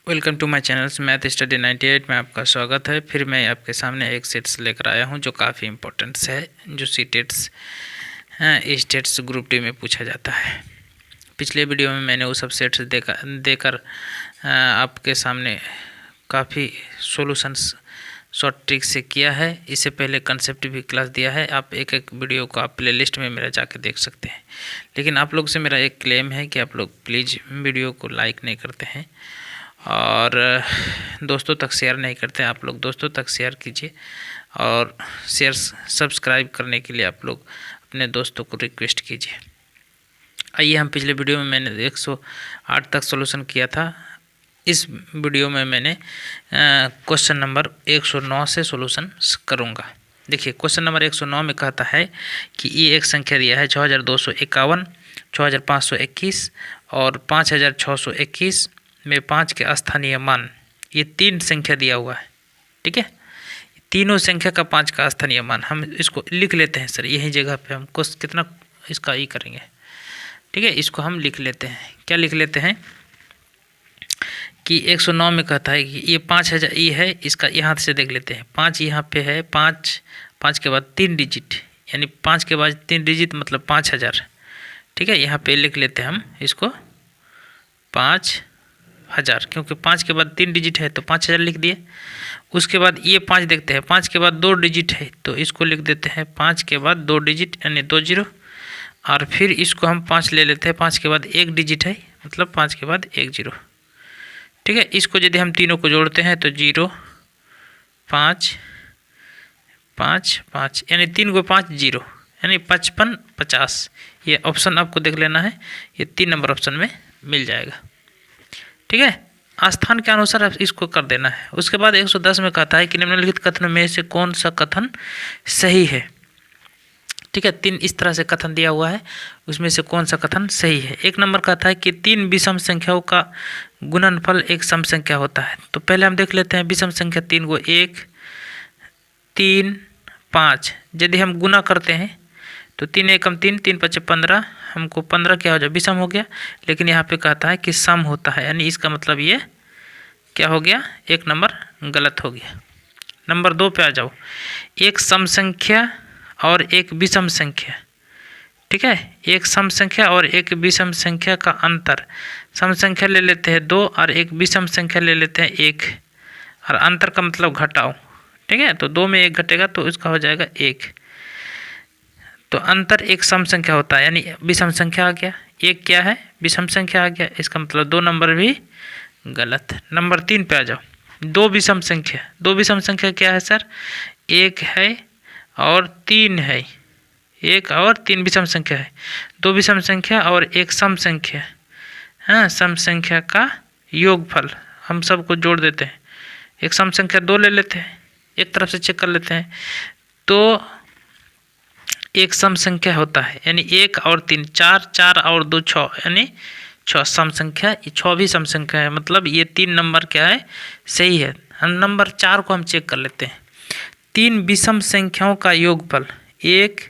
Welcome to my channel math study 98 में आपका स्वागत है। फिर मैं आपके सामने एक सेट्स लेकर आया हूं जो काफ़ी इम्पोर्टेंट्स है, जो सीटेट्स स्टेट्स ग्रुप डी में पूछा जाता है। पिछले वीडियो में मैंने वो सब सेट्स देकर आपके सामने काफ़ी सॉल्यूशंस शॉर्ट ट्रिक से किया है। इससे पहले कंसेप्ट भी क्लास दिया है। आप एक एक वीडियो को आप प्लेलिस्ट में मेरा जाके देख सकते हैं। लेकिन आप लोग से मेरा एक क्लेम है कि आप लोग प्लीज़ वीडियो को लाइक नहीं करते हैं और दोस्तों तक शेयर नहीं करते। आप लोग दोस्तों तक शेयर कीजिए और शेयर सब्सक्राइब करने के लिए आप लोग अपने दोस्तों को रिक्वेस्ट कीजिए। आइए, हम पिछले वीडियो में मैंने 108 तक सॉल्यूशन किया था। इस वीडियो में मैंने क्वेश्चन नंबर 109 से सॉल्यूशन करूँगा। देखिए, क्वेश्चन नंबर 109 में कहता है कि ये एक संख्या दिया है 6251, 6521 और 5621 में 5 के स्थानीय मान। ये 3 संख्या दिया हुआ है, ठीक है। तीनों संख्या का 5 का स्थानीय मान हम इसको लिख लेते हैं। सर, यही जगह पे हम कितना इसका ई करेंगे, ठीक है। इसको हम लिख लेते हैं। क्या लिख लेते हैं कि 109 में कहता है कि ये 5000 ये है। इसका यहाँ से देख लेते हैं। 5 यहाँ पे है, 5 के बाद 3 डिजिट, यानी 5 के बाद 3 डिजिट मतलब 5000, ठीक है। यहाँ पे लिख लेते हैं हम इसको 5000, क्योंकि 5 के बाद 3 डिजिट है तो 5000 लिख दिए। उसके बाद ये 5 देखते हैं, 5 के बाद 2 डिजिट है तो इसको लिख देते हैं 5 के बाद 2 डिजिट यानी 20। और फिर इसको हम 5 ले लेते हैं, 5 के बाद 1 डिजिट है मतलब 5 के बाद 10, ठीक है। इसको यदि हम तीनों को जोड़ते हैं तो 0 5 5 5 यानी 3 को 5 0 यानी 55 50। ये ऑप्शन आपको देख लेना है, ये 3 नंबर ऑप्शन में मिल जाएगा, ठीक है। स्थान के अनुसार आप इसको कर देना है। उसके बाद 110 में कहता है कि निम्नलिखित कथनों में से कौन सा कथन सही है, ठीक है। 3 इस तरह से कथन दिया हुआ है, उसमें से कौन सा कथन सही है। 1 नंबर कहता है कि 3 विषम संख्याओं का गुणनफल एक सम संख्या होता है। तो पहले हम देख लेते हैं विषम संख्या 3 को 1 3 5 यदि हम गुना करते हैं तो 3 एकम 3 3 5 15, हमको 15 क्या हो जाए विषम हो गया। लेकिन यहाँ पे कहता है कि सम होता है, यानी इसका मतलब ये क्या हो गया, 1 नंबर गलत हो गया। नंबर 2 पे आ जाओ। एक सम संख्या और एक विषम संख्या, ठीक है। एक सम संख्या और एक विषम संख्या का अंतर, सम संख्या ले लेते हैं 2 और एक विषम संख्या ले लेते हैं 1, और अंतर का मतलब घटाओ, ठीक है। तो 2 में 1 घटेगा तो इसका हो जाएगा 1। तो अंतर एक सम संख्या होता है, यानी विषम संख्या आ गया। 1 क्या है, विषम संख्या आ गया। इसका मतलब 2 नंबर भी गलत। नंबर 3 पे आ जाओ। 2 विषम संख्या, 2 विषम संख्या क्या है सर, 1 है और 3 है। 1 और 3 विषम संख्या है। 2 विषम संख्या और एक सम संख्या, हाँ, सम संख्या का योगफल हम सबको जोड़ देते हैं। एक सम संख्या 2 ले लेते हैं, एक तरफ से चेक कर लेते हैं तो एक सम संख्या होता है, यानी 1 और 3 4, 4 और 2 6, यानी 6 सम संख्या। ये 6 भी सम संख्या है, मतलब ये 3 नंबर क्या है, सही है। हम नंबर 4 को हम चेक कर लेते हैं। 3 विषम संख्याओं का योगफल 1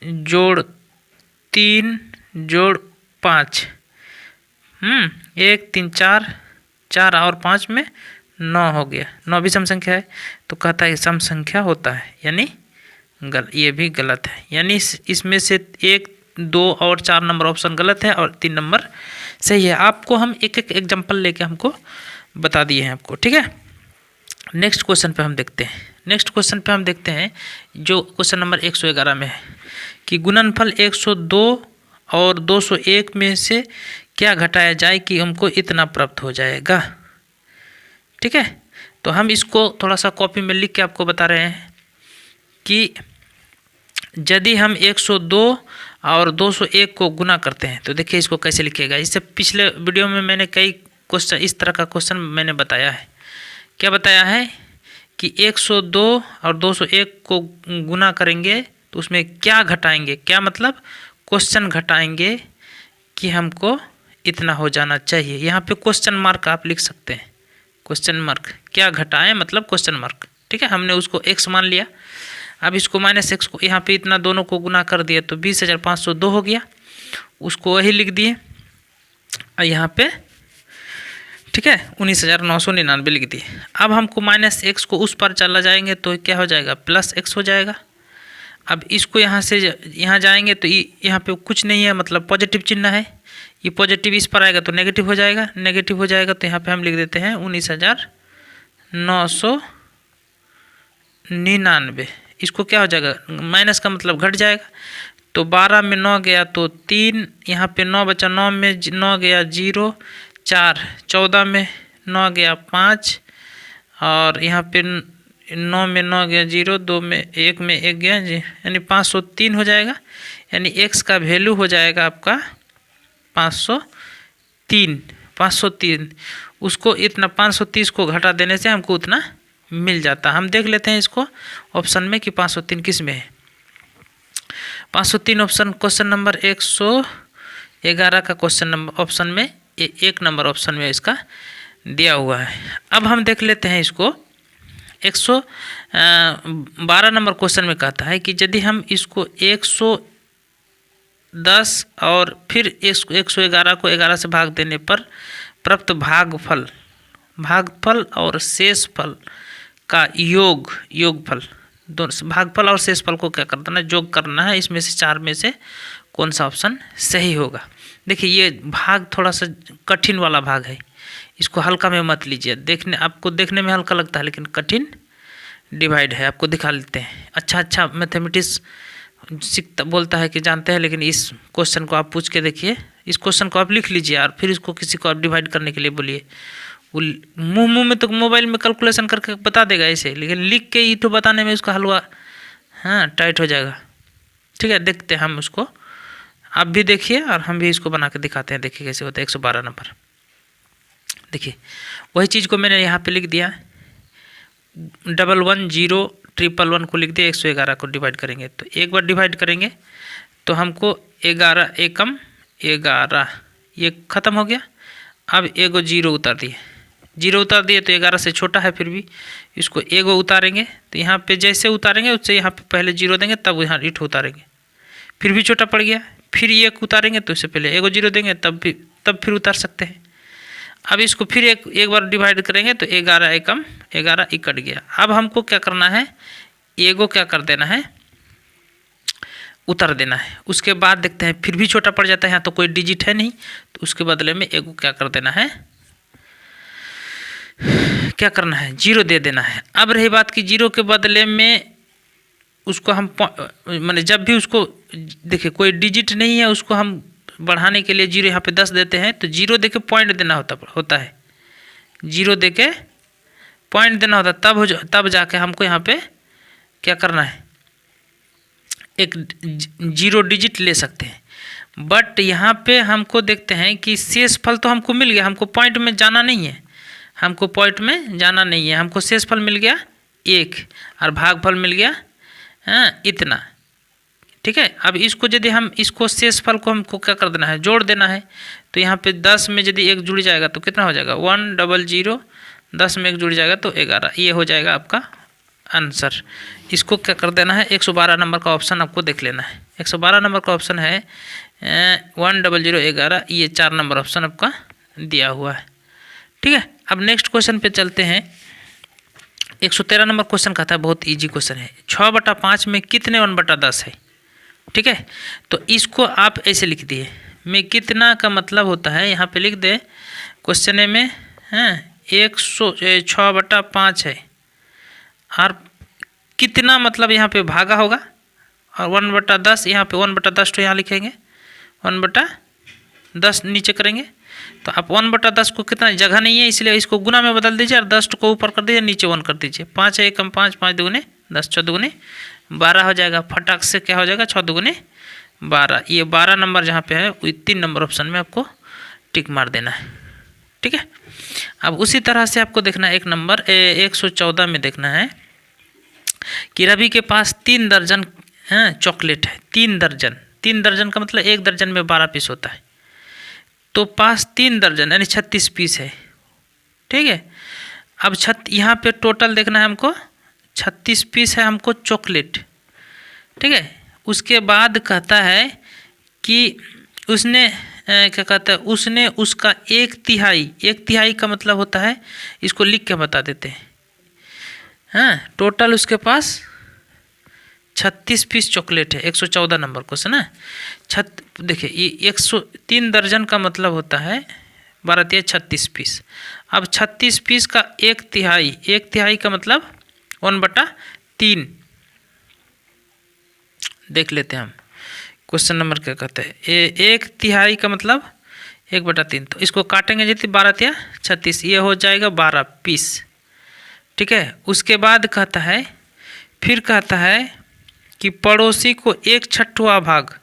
जोड़ 3 जोड़ 5, 1 3 4, 4 और 5 में 9 हो गया। 9 विषम संख्या है तो कहता है सम संख्या होता है, यानी ये भी गलत है। यानी इसमें से 1 2 और 4 नंबर ऑप्शन गलत है और 3 नंबर सही है। आपको हम एक एक एग्जाम्पल लेके हमको बता दिए हैं आपको, ठीक है। नेक्स्ट क्वेश्चन पे हम देखते हैं। नेक्स्ट क्वेश्चन पे हम देखते हैं जो क्वेश्चन नंबर 111 में है कि गुणनफल 102 और 201 में से क्या घटाया जाए कि हमको इतना प्राप्त हो जाएगा, ठीक है। तो हम इसको थोड़ा सा कॉपी में लिख के आपको बता रहे हैं कि यदि हम 102 और 201 को गुना करते हैं तो देखिए इसको कैसे लिखिएगा। इससे पिछले वीडियो में मैंने कई क्वेश्चन इस तरह का क्वेश्चन मैंने बताया है। क्या बताया है कि 102 और 201 को गुना करेंगे तो उसमें क्या घटाएंगे, क्या मतलब क्वेश्चन घटाएंगे कि हमको इतना हो जाना चाहिए। यहाँ पे क्वेश्चन मार्क आप लिख सकते हैं, क्वेश्चन मार्क, क्या घटाएं मतलब क्वेश्चन मार्क, ठीक है। हमने उसको x मान लिया। अब इसको -x को यहाँ पे इतना दोनों को गुना कर दिया तो 20,502 हो गया, उसको वही लिख दिए और यहाँ पे ठीक है, 19,999 लिख दिए। अब हमको माइनस एक्स को उस पर चला जाएंगे तो क्या हो जाएगा, प्लस एक्स हो जाएगा। अब इसको यहाँ से यहाँ जाएंगे तो यहाँ पे कुछ नहीं है, मतलब पॉजिटिव चिन्ह है, ये पॉजिटिव इस पर आएगा तो नेगेटिव हो जाएगा, नेगेटिव हो जाएगा तो यहाँ पे हम लिख देते हैं 19,999। इसको क्या हो जाएगा, माइनस का मतलब घट जाएगा, तो 12 में 9 गया तो 3, यहाँ पे 9 बचा, 9 में 9 गया 0, 4, 14 में 9 गया 5, और यहाँ पे 9 में 9 गया 0, 2 में 1 गया जी, यानी 503 हो जाएगा। यानी एक्स का वैल्यू हो जाएगा आपका 503। उसको इतना 530 को घटा देने से हमको उतना मिल जाता। हम देख लेते हैं इसको ऑप्शन में कि 503 किस में है। 503 ऑप्शन क्वेश्चन नंबर 111 का क्वेश्चन नंबर ऑप्शन में 1 नंबर ऑप्शन में इसका दिया हुआ है। अब हम देख लेते हैं इसको 112 नंबर क्वेश्चन में कहता है कि यदि हम इसको 110 और फिर 111 को 11 से भाग देने पर प्राप्त भागफल और शेषफल का योगफल, दोनों भागफल और शेषफल को क्या करना है, योग करना है। इसमें से 4 में से कौन सा ऑप्शन सही होगा। देखिए ये भाग थोड़ा सा कठिन वाला भाग है, इसको हल्का में मत लीजिए। आपको देखने में हल्का लगता है लेकिन कठिन डिवाइड है। आपको दिखा लेते हैं। अच्छा मैथमेटिक्स बोलता है कि जानते हैं, लेकिन इस क्वेश्चन को आप पूछ के देखिए, इस क्वेश्चन को आप लिख लीजिए और फिर इसको किसी को आप डिवाइड करने के लिए बोलिए। वो मुंह में तो मोबाइल में कैलकुलेशन करके बता देगा ऐसे, लेकिन लिख के ही तो बताने में उसका हलवा टाइट हो जाएगा। ठीक है, देखते हैं हम उसको, आप भी देखिए और हम भी इसको बना के दिखाते हैं। देखिए कैसे होता है 112 नंबर। देखिए वही चीज़ को मैंने यहाँ पे लिख दिया, 11011 को लिख दिया, 111 को डिवाइड करेंगे तो एक बार डिवाइड करेंगे तो हमको 11 एकम 11 ये ख़त्म हो गया। अब एगो 0 उतार दिए तो 11 से छोटा है, फिर भी इसको एगो उतारेंगे तो यहाँ पे जैसे उतारेंगे उससे यहाँ पे पहले 0 देंगे तब यहाँ 8 उतारेंगे, फिर भी छोटा पड़ गया, फिर ये उतारेंगे तो इससे पहले एगो 0 देंगे तब फिर उतार सकते हैं। अब इसको फिर एक बार डिवाइड करेंगे तो 11 एकम 11 ही कट गया। अब हमको क्या करना है, एगो क्या कर देना है, उतार देना है। उसके बाद देखते हैं फिर भी छोटा पड़ जाता है, यहाँ तो कोई डिजिट है नहीं, तो उसके बदले में एगो क्या कर देना है, क्या करना है, 0 दे देना है। अब रही बात कि 0 के बदले में उसको हम माने जब भी उसको देखिए कोई डिजिट नहीं है, उसको हम बढ़ाने के लिए 0 यहाँ पे 10 देते हैं तो 0 देके पॉइंट देना होता है, 0 देके पॉइंट देना होता है, तब जाके हमको यहाँ पे क्या करना है, एक 0 डिजिट ले सकते हैं। बट यहाँ पे हमको देखते हैं कि शेषफल तो हमको मिल गया, हमको पॉइंट में जाना नहीं है, हमको शेषफल मिल गया 1 और भागफल मिल गया इतना। ठीक है, अब इसको यदि हम इसको शेषफल को हमको क्या कर देना है, जोड़ देना है। तो यहाँ पे 10 में यदि 1 जुड़ जाएगा तो कितना हो जाएगा, 100, 10 में 1 जुड़ जाएगा तो 11, ये हो जाएगा आपका आंसर। इसको क्या कर देना है, 112 नंबर का ऑप्शन आपको देख लेना है। 112 नंबर का ऑप्शन है 10011, ये 4 नंबर ऑप्शन आपका दिया हुआ है। ठीक है, अब नेक्स्ट क्वेश्चन पे चलते हैं। 113 नंबर क्वेश्चन कहता है, बहुत इजी क्वेश्चन है, 6/5 में कितने 1/10 है। ठीक है, तो इसको आप ऐसे लिख दिए, में कितना का मतलब होता है, यहाँ पे लिख दे क्वेश्चन में 6/5 है और कितना मतलब यहाँ पे भागा होगा, और 1/10 यहाँ पे 1/10 तो यहाँ लिखेंगे, 1/10 नीचे करेंगे तो आप 1/10 को कितना जगह नहीं है इसलिए इसको गुना में बदल दीजिए और 10 को ऊपर कर दीजिए, नीचे 1 कर दीजिए। 5 है एकम 5, 5 दूगुने 10, 4 दूगुने 12 हो जाएगा। फटाक से क्या हो जाएगा, 6 दूगुने 12। ये 12 नंबर जहाँ पे है वो 3 नंबर ऑप्शन में आपको टिक मार देना है। ठीक है, अब उसी तरह से आपको देखना है एक नंबर 114 में देखना है कि रवि के पास 3 दर्जन चॉकलेट है। 3 दर्जन का मतलब 1 दर्जन में 12 पीस होता है, तो पास 3 दर्जन यानी 36 पीस है। ठीक है, अब यहाँ पे टोटल देखना है हमको, 36 पीस है हमको चॉकलेट। ठीक है, उसके बाद कहता है कि उसने क्या कहता है, उसने उसका 1/3 का मतलब होता है, इसको लिख के बता देते हैं। हाँ, टोटल उसके पास 36 पीस चॉकलेट है। 114 नंबर क्वेश्चन है। देखिए ये 103 दर्जन का मतलब होता है 12 36 पीस। अब 36 पीस का 1/3 का मतलब 1/3 देख लेते हैं हम। क्वेश्चन नंबर क्या कहते हैं, 1/3 का मतलब 1/3। तो इसको काटेंगे जितनी 12 36, ये हो जाएगा 12 पीस। ठीक है, उसके बाद कहता है, फिर कहता है कि पड़ोसी को 1/6 भाग।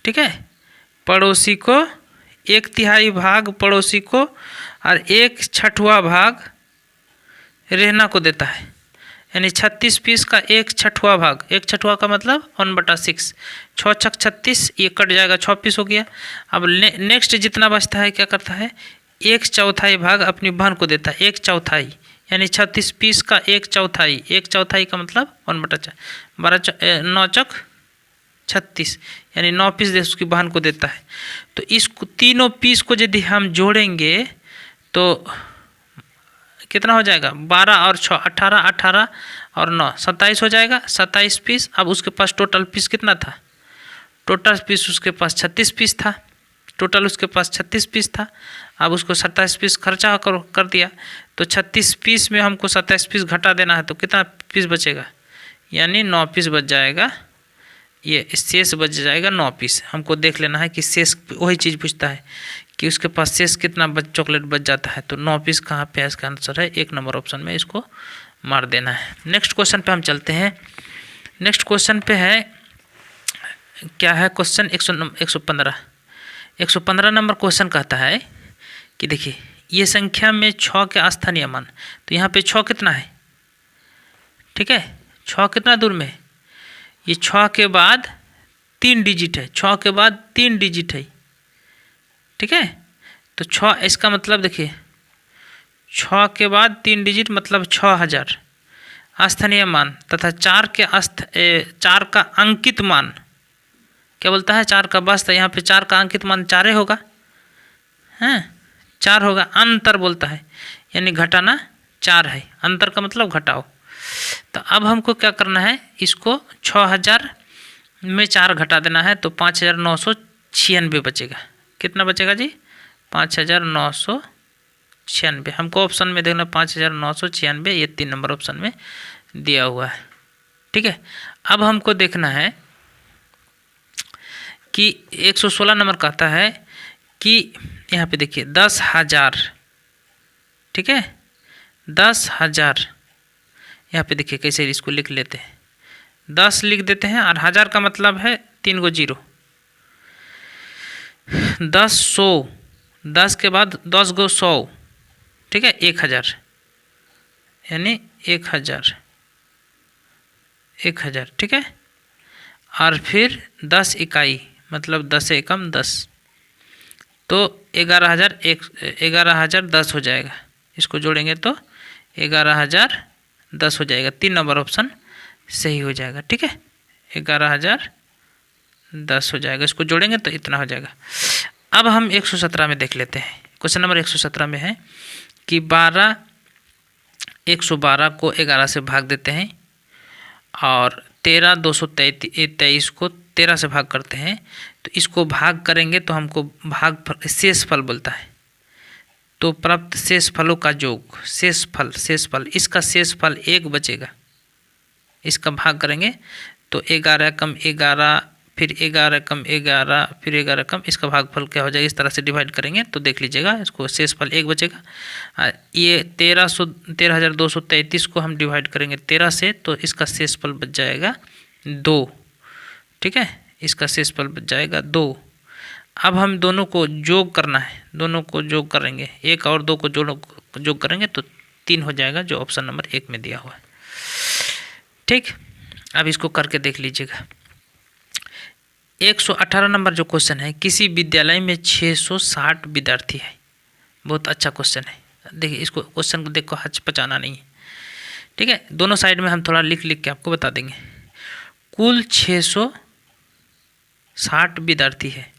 ठीक है, पड़ोसी को 1/3 भाग पड़ोसी को और 1/6 भाग रहना को देता है। यानी 36 पीस का 1/6 भाग, 1/6 का मतलब 1/6, 6×6 36, ये कट जाएगा, 6 पीस हो गया। अब नेक्स्ट जितना बचता है क्या करता है, 1/4 भाग अपनी बहन को देता है। 1/4 यानी 36 पीस का 1/4, 1/4 का मतलब 1/4, 9×4 36 यानी 9 पीस दे उसकी बहन को देता है। तो इस तीनों पीस को यदि हम जोड़ेंगे तो कितना हो जाएगा, 12 और 6 18, 18 और 9 27 हो जाएगा, 27 पीस। अब उसके पास टोटल पीस कितना था, टोटल पीस उसके पास 36 पीस था, टोटल उसके पास 36 पीस था। अब उसको 27 पीस खर्चा कर दिया, तो 36 पीस में हमको 27 पीस घटा देना है, तो कितना पीस बचेगा, यानी 9 पीस बच जाएगा। ये शेष बच जाएगा 9 पीस। हमको देख लेना है कि शेष, वही चीज़ पूछता है कि उसके पास शेष कितना चॉकलेट बच जाता है। तो 9 पीस कहाँ पे है, इसका आंसर है 1 नंबर ऑप्शन में, इसको मार देना है। नेक्स्ट क्वेश्चन पे हम चलते हैं। नेक्स्ट क्वेश्चन पे है, क्या है क्वेश्चन 115 नंबर क्वेश्चन कहता है कि देखिए ये संख्या में 6 के स्थानीय मान। तो यहाँ पे 6 कितना है, ठीक है, 6 कितना दूर में, ये 6 के बाद 3 डिजिट है, 6 के बाद 3 डिजिट है। ठीक है, तो 6 इसका मतलब देखिए 6 के बाद 3 डिजिट मतलब 6000 स्थानीय मान तथा 4 का अंकित मान। क्या बोलता है, 4 का बस, तो यहाँ पे 4 का अंकित मान 4 होगा, हैं 4 होगा। अंतर बोलता है यानी घटाना 4 है, अंतर का मतलब घटाओ। तो अब हमको क्या करना है, इसको 6000 में 4 घटा देना है, तो 5996 बचेगा। कितना बचेगा जी, 5996। हमको ऑप्शन में देखना 5996, ये 3 नंबर ऑप्शन में दिया हुआ है। ठीक है, अब हमको देखना है कि 116 नंबर कहता है कि यहाँ पे देखिए 10,000। ठीक है, 10,000 यहाँ पे देखिए कैसे इसको लिख लेते हैं, 10 लिख देते हैं और 1000 का मतलब है 3 गो 0। 10 100, 10 के बाद 10 गो 100, ठीक है, 1000 यानी 1000, ठीक है। और फिर 10 इकाई मतलब 10 एकम 10, तो 11,010 हो जाएगा। इसको जोड़ेंगे तो 11,010 हो जाएगा। 3 नंबर ऑप्शन सही हो जाएगा। ठीक है, 11,010 हो जाएगा। इसको जोड़ेंगे तो इतना हो जाएगा। अब हम 117 में देख लेते हैं। क्वेश्चन नंबर 117 में है कि 112 को 11 से भाग देते हैं और 13,223 को 13 से भाग करते हैं। तो इसको भाग करेंगे तो हमको शेष फल बोलता है। तो प्राप्त शेष फलों का योग, शेष फल, इसका शेष फल 1 बचेगा। इसका भाग करेंगे तो 11 कम 11, फिर 11 कम 11, फिर 11 कम, इसका भागफल क्या हो जाएगा, इस तरह से डिवाइड करेंगे तो देख लीजिएगा, इसको शेष फल 1 बचेगा। ये 13,233 को हम डिवाइड करेंगे 13 से, तो इसका शेष फल बच जाएगा 2। ठीक है, इसका शेष फल बच जाएगा 2। अब हम दोनों को जोग करना है, दोनों को जोग करेंगे, 1 और 2 को जोग करेंगे तो 3 हो जाएगा, जो ऑप्शन नंबर 1 में दिया हुआ है। ठीक, अब इसको करके देख लीजिएगा। 118 नंबर जो क्वेश्चन है, किसी विद्यालय में 660 विद्यार्थी है। बहुत अच्छा क्वेश्चन है। देखिए, इसको क्वेश्चन को देखो, हचपचाना नहीं है। ठीक है, दोनों साइड में हम थोड़ा लिख के आपको बता देंगे। कुल 660 विद्यार्थी है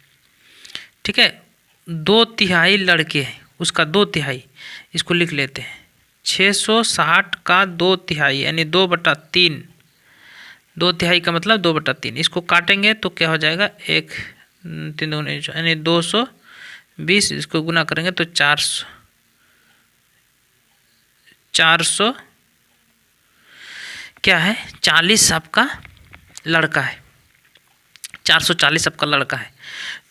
ठीक है, 2/3 लड़के हैं, उसका 2/3 इसको लिख लेते हैं। 660 का 2/3 यानी 2/3, 2/3 का मतलब 2/3। इसको काटेंगे तो क्या हो जाएगा, 1 3 2 यानी 220। इसको गुना करेंगे तो 400 क्या है, 40 आपका लड़का है, 440 आपका लड़का है।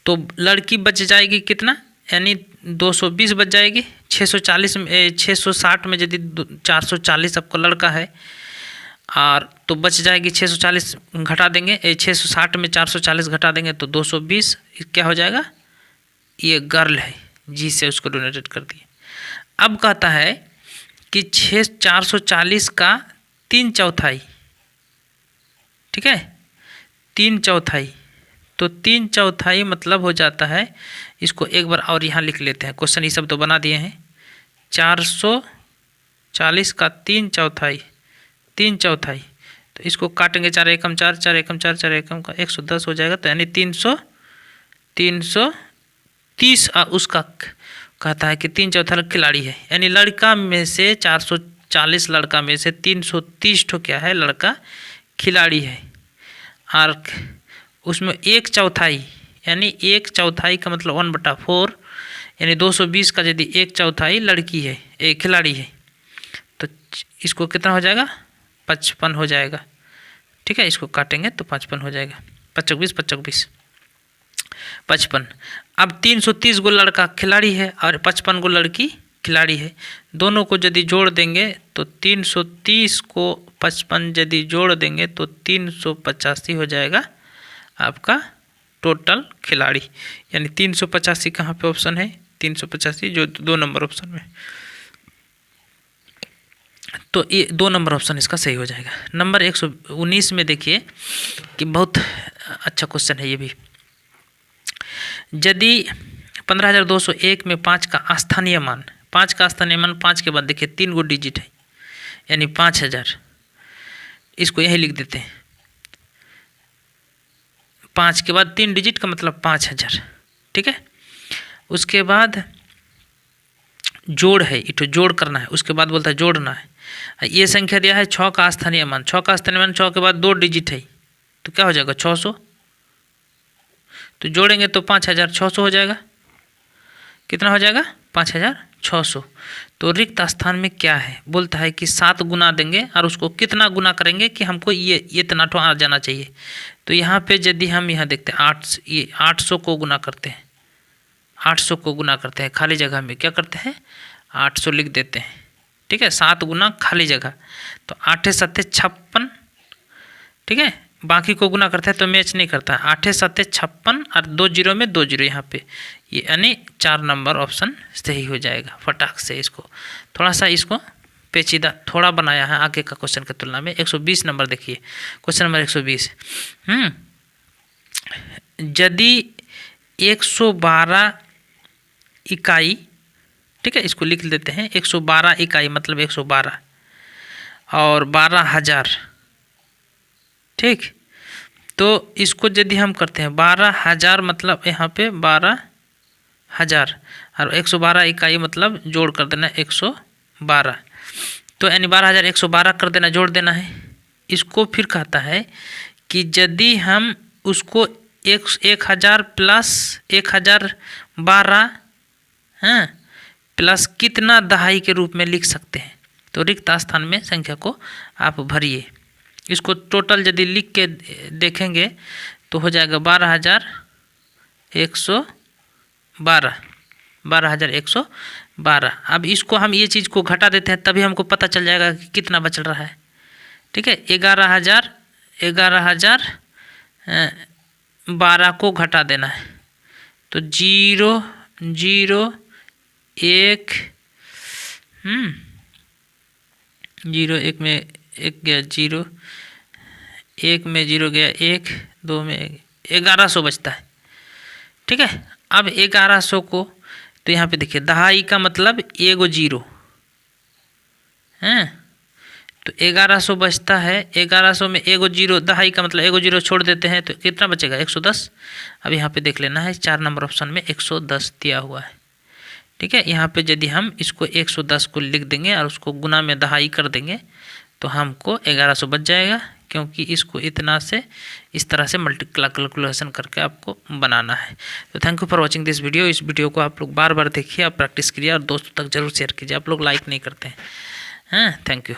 तो लड़की बच जाएगी कितना, यानी 220 बच जाएगी। 640 में 660 में यदि 440 आपका लड़का है और तो बच जाएगी 640 घटा देंगे, 660 में 440 घटा देंगे तो 220 क्या हो जाएगा, ये गर्ल है, जी से उसको डोनेटेड कर दिए। अब कहता है कि 440 का 3/4, ठीक है, 3/4, तो 3/4 मतलब हो जाता है, इसको एक बार और यहाँ लिख लेते हैं, क्वेश्चन ये सब तो बना दिए हैं। 440 का 3/4, 3/4, तो इसको काटेंगे, 4 एकम 4, 4 एकम 4, 4 एकम का 110 हो जाएगा, तो यानी 330 उसका कहता है कि 3/4 खिलाड़ी है, यानी लड़का में से 440 लड़का में से 330 ठो क्या है, लड़का खिलाड़ी है। और उसमें 1/4 यानी 1/4 का मतलब 1/4 यानी 220 का यदि 1/4 लड़की है, एक खिलाड़ी है, तो इसको कितना हो जाएगा, 55 हो जाएगा। ठीक है, इसको काटेंगे तो 55 हो जाएगा, 55 25 55। अब 330 गो लड़का खिलाड़ी है और 55 गो लड़की खिलाड़ी है, दोनों को यदि जोड़ देंगे तो 330 को 55 यदि जोड़ देंगे तो 385 हो जाएगा आपका टोटल खिलाड़ी, यानी 385 कहाँ पे ऑप्शन है, 385 जो 2 नंबर ऑप्शन में, तो ये 2 नंबर ऑप्शन इसका सही हो जाएगा। नंबर 119 में देखिए कि बहुत अच्छा क्वेश्चन है ये भी। यदि 15,201 में 5 का स्थानीय मान, 5 का स्थानीय मान 5 के बाद देखिए 3 गो डिजिट है, यानी 5000, इसको यही लिख देते हैं। 5 के बाद 3 डिजिट का मतलब 5000, ठीक है। उसके बाद जोड़ है, इटो जोड़ करना है, उसके बाद बोलता है जोड़ना है। ये संख्या दिया है 6 का स्थानीय मान, 6 का स्थानीय मान 6 के बाद 2 डिजिट है, तो क्या हो जाएगा 600, तो जोड़ेंगे तो 5600 हो जाएगा। कितना हो जाएगा 5600। तो रिक्त स्थान में क्या है, बोलता है कि 7 गुना देंगे और उसको कितना गुना करेंगे कि हमको ये इतना तो आ जाना चाहिए। तो यहाँ पे यदि हम यहाँ देखते हैं 800 को गुना करते हैं, 800 को गुना करते हैं, खाली जगह में क्या करते हैं 800 लिख देते हैं, ठीक है। 7 गुना खाली जगह, तो 8 7 56, ठीक है। बाकी को गुना करते हैं तो मैच नहीं करता, 8 7 56 और 2 जीरो में 2 जीरो यहाँ पे, ये यानी 4 नंबर ऑप्शन सही हो जाएगा। फटाक से इसको थोड़ा सा इसको पेचीदा थोड़ा बनाया है आगे का क्वेश्चन की तुलना में। 120 नंबर देखिए, क्वेश्चन नंबर 120। यदि 112 इकाई, ठीक है, इसको लिख लेते हैं 112 इकाई मतलब 112 और 12,000, ठीक। तो इसको यदि हम करते हैं 12,000 मतलब यहाँ पे 12,000 और 112 इकाई मतलब जोड़ कर देना 112, तो यानी 12,112 कर देना, जोड़ देना है। इसको फिर कहता है कि यदि हम उसको 1000 प्लस 1012 हाँ प्लस कितना दहाई के रूप में लिख सकते हैं, तो रिक्त स्थान में संख्या को आप भरिए। इसको टोटल यदि लिख के देखेंगे तो हो जाएगा 12,112, 12,112। अब इसको हम ये चीज़ को घटा देते हैं तभी हमको पता चल जाएगा कि कितना बच रहा है, ठीक है। 11,000 12 को घटा देना है, तो 0 0 1 0 1 में 1 गया, 0 1 में 0 गया, 1 2 में 1100 बचता है, ठीक है। अब 1100 को तो यहाँ पे देखिए दहाई का मतलब एगो 0 हैं, तो 1100 बचता है। 1100 में एगो जीरो, दहाई का मतलब एगो जीरो छोड़ देते हैं तो कितना बचेगा 110। अब यहाँ पे देख लेना है 4 नंबर ऑप्शन में 110 दिया हुआ है। ठीक है, यहाँ पे यदि हम इसको 110 को लिख देंगे और उसको गुना में दहाई कर देंगे तो हमको 1100 बच जाएगा, क्योंकि इसको इतना से इस तरह से मल्टीप्लाई कैलकुलेशन करके आपको बनाना है। तो thank you for watching this video. इस वीडियो को आप लोग बार बार देखिए, आप प्रैक्टिस करिए और दोस्तों तक जरूर शेयर कीजिए। आप लोग लाइक नहीं करते हैं। Thank you.